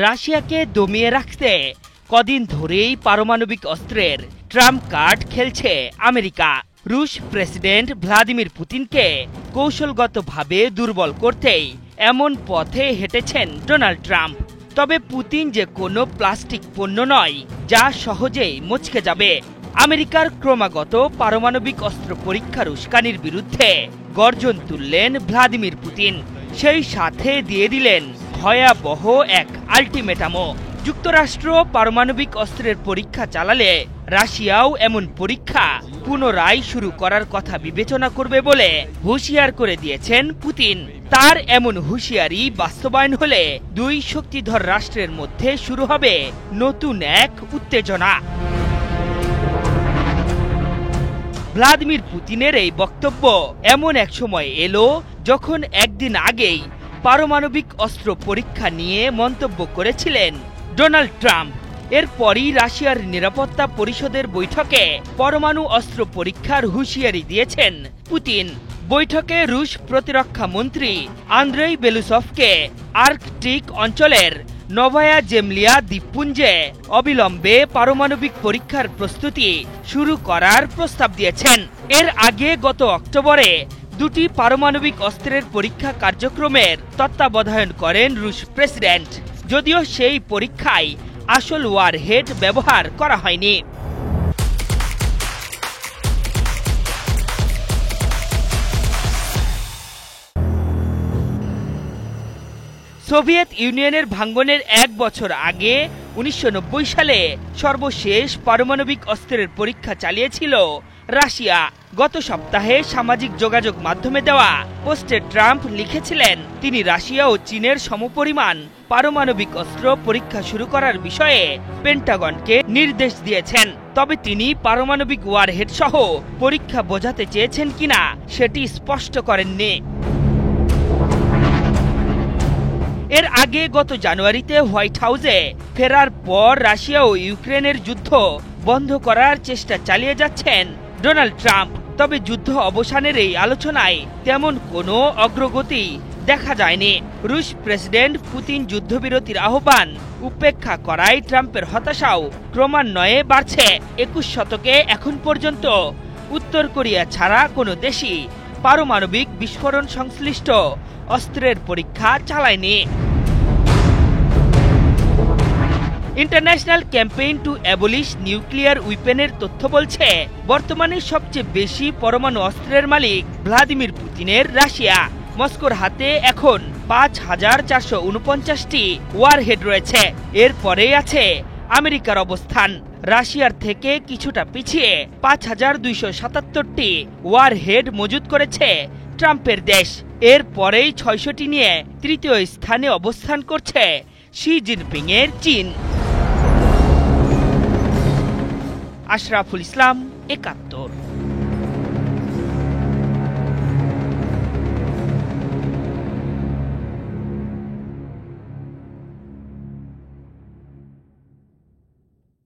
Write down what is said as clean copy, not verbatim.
রাশিয়াকে দমিয়ে রাখতে কদিন ধরেই পারমাণবিক অস্ত্রের ট্রাম্প কার্ড খেলছে আমেরিকা। রুশ প্রেসিডেন্ট ভ্লাদিমির পুতিনকে কৌশলগতভাবে দুর্বল করতেই এমন পথে হেঁটেছেন ডোনাল্ড ট্রাম্প। তবে পুতিন যে কোনো প্লাস্টিক পণ্য নয় যা সহজেই মচকে যাবে। আমেরিকার ক্রমাগত পারমাণবিক অস্ত্র পরীক্ষার উস্কানির বিরুদ্ধে গর্জন তুললেন ভ্লাদিমির পুতিন। সেই সাথে দিয়ে দিলেন ভয়াবহ এক আল্টিমেটামও। যুক্তরাষ্ট্র পারমাণবিক অস্ত্রের পরীক্ষা চালালে রাশিয়াও এমন পরীক্ষা পুনরায় শুরু করার কথা বিবেচনা করবে বলে হুঁশিয়ার করে দিয়েছেন পুতিন। তার এমন হুঁশিয়ারি বাস্তবায়ন হলে দুই শক্তিধর রাষ্ট্রের মধ্যে শুরু হবে নতুন এক উত্তেজনা। ভ্লাদিমির পুতিনের এই বক্তব্য এমন এক সময় এলো যখন একদিন আগেই পারমাণবিক অস্ত্র পরীক্ষা নিয়ে মন্তব্য করেছিলেন ডোনাল্ড ট্রাম্প। এরপরই রাশিয়ার নিরাপত্তা পরিষদের বৈঠকে পরমাণু অস্ত্র পরীক্ষার হুঁশিয়ারি দিয়েছেন পুতিন। বৈঠকে রুশ প্রতিরক্ষা মন্ত্রী আন্দ্রেই বেলুসভকে আর্কটিক অঞ্চলের নভায়া জেমলিয়া দ্বীপপুঞ্জে অবিলম্বে পারমাণবিক পরীক্ষার প্রস্তুতি শুরু করার প্রস্তাব দিয়েছেন। এর আগে গত অক্টোবরে দুটি পারমাণবিক অস্ত্রের পরীক্ষা কার্যক্রমের তত্ত্বাবধান করেন রুশ প্রেসিডেন্ট, যদিও সেই পরীক্ষায় আসল ওয়ারহেড ব্যবহার করা হয়নি। সোভিয়েত ইউনিয়নের ভাঙ্গনের 1 বছর আগে 1990 সালে সর্বশেষ পারমাণবিক অস্ত্রের পরীক্ষা চালিয়েছিল রাশিয়া। গত সপ্তাহে সামাজিক যোগাযোগ মাধ্যমে দেওয়া পোস্টে ট্রাম্প লিখেছিলেন তিনি রাশিয়া ও চীনের সমপরিমাণ পারমাণবিক অস্ত্র পরীক্ষা শুরু করার বিষয়ে পেন্টাগনকে নির্দেশ দিয়েছেন। তবে তিনি পারমাণবিক ওয়ারহেড সহ পরীক্ষা বোঝাতে চেয়েছেন কিনা সেটি স্পষ্ট করেননি। এর আগে গত জানুয়ারিতে হোয়াইট হাউসে ফেরার পর রাশিয়া ও ইউক্রেনের যুদ্ধ বন্ধ করার চেষ্টা চালিয়ে যাচ্ছেন ডোনাল্ড ট্রাম্প। তবে যুদ্ধ অবসানের এই আলোচনায় তেমন কোনো অগ্রগতি দেখা যায়নি। রুশ প্রেসিডেন্ট পুতিন যুদ্ধবিরতির আহ্বান উপেক্ষা করায় ট্রাম্পের হতাশাও ক্রমান্বয়ে বাড়ছে। 21 শতকে এখন পর্যন্ত উত্তর কোরিয়া ছাড়া কোনো দেশই পারমাণবিক বিস্ফোরণ সংশ্লিষ্ট অস্ত্রের পরীক্ষা চালায়নি। International campaign to abolish nuclear উইপেনের তথ্য বলছে বর্তমানে সবচেয়ে বেশি পরমাণু অস্ত্রের মালিক ভ্লাদিমির পুতিনের রাশিয়া। মস্কোর হাতে এখন 5449টি ওয়ারহেড রয়েছে। এরপরে আছে আমেরিকার অবস্থান। রাশিয়ার থেকে কিছুটা পিছিয়ে 5277টি ওয়ারহেড মজুত করেছে ট্রাম্পের দেশ। এর পরেই 600টি নিয়ে তৃতীয় স্থানে অবস্থান করছে শি জিনপিং এর চীন। আশরাফুল ইসলাম, ৭১।